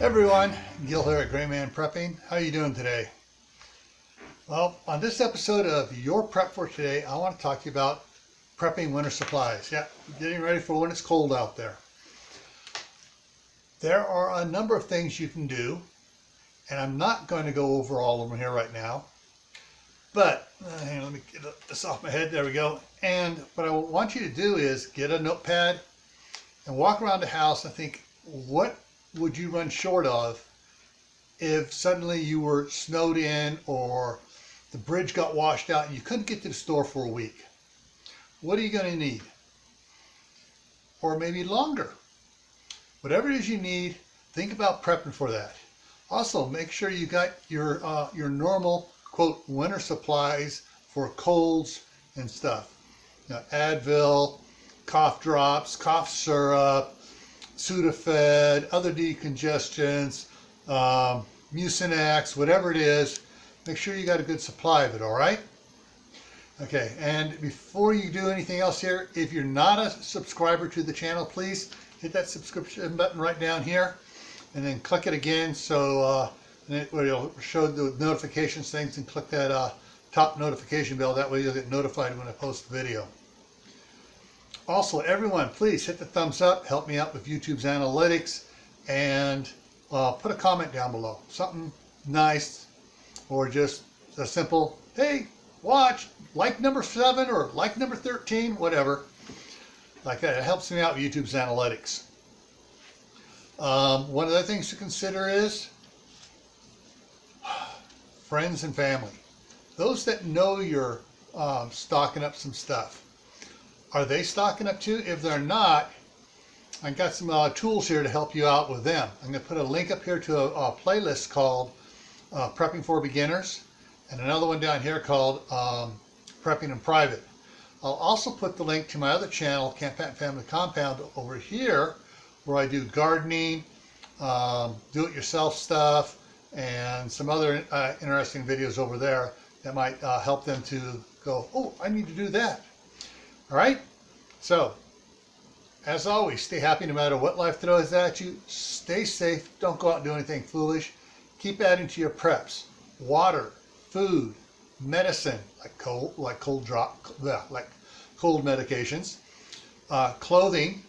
Everyone, Gil here at graymanprepping. How are you doing today? Well, on this episode of Your Prep for Today, I want to talk to you about prepping winter supplies. Yeah, getting ready for when it's cold out there. There are a number of things you can do, and I'm not going to go over all of them here right now. But, hang on, let me get this off my head. There we go. And what I want you to do is get a notepad and walk around the house and think, what would you run short of if suddenly you were snowed in or the bridge got washed out and you couldn't get to the store for a week? What are you going to need? Or maybe longer. Whatever it is you need, think about prepping for that. Also, make sure you got your normal, quote, winter supplies for colds and stuff. You know, Advil, cough drops, cough syrup, Sudafed, other decongestants, Mucinex, whatever it is. Make sure you got a good supply of it, all right? Okay, and before you do anything else here, if you're not a subscriber to the channel, please hit that subscription button right down here and then click it again so it'll show the notifications things, and click that top notification bell. That way you'll get notified when I post the video. Also, everyone, please hit the thumbs up, help me out with YouTube's analytics, and put a comment down below. Something nice, or just a simple, hey, watch, like number 7 or like number 13, whatever. Like that, it helps me out with YouTube's analytics. One of the things to consider is friends and family. Those that know you're stocking up some stuff. Are they stocking up too? If they're not, I've got some tools here to help you out with them. I'm going to put a link up here to a playlist called Prepping for Beginners, and another one down here called Prepping in Private. I'll also put the link to my other channel, Camp Pat Family Compound, over here, where I do gardening, do-it-yourself stuff, and some other interesting videos over there that might help them to go, oh, I need to do that. All right, so as always, stay happy no matter what life throws at you. Stay safe. Don't go out and do anything foolish. Keep adding to your preps: water, food, medicine like cold medications, clothing,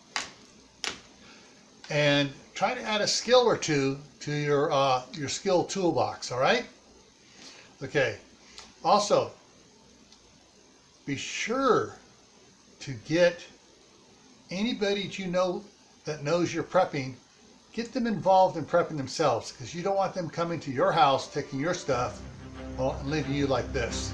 and try to add a skill or two to your skill toolbox. All right. Okay. Also, be sure to get anybody that you know that knows you're prepping, get them involved in prepping themselves, because you don't want them coming to your house, taking your stuff, well, and leaving you like this.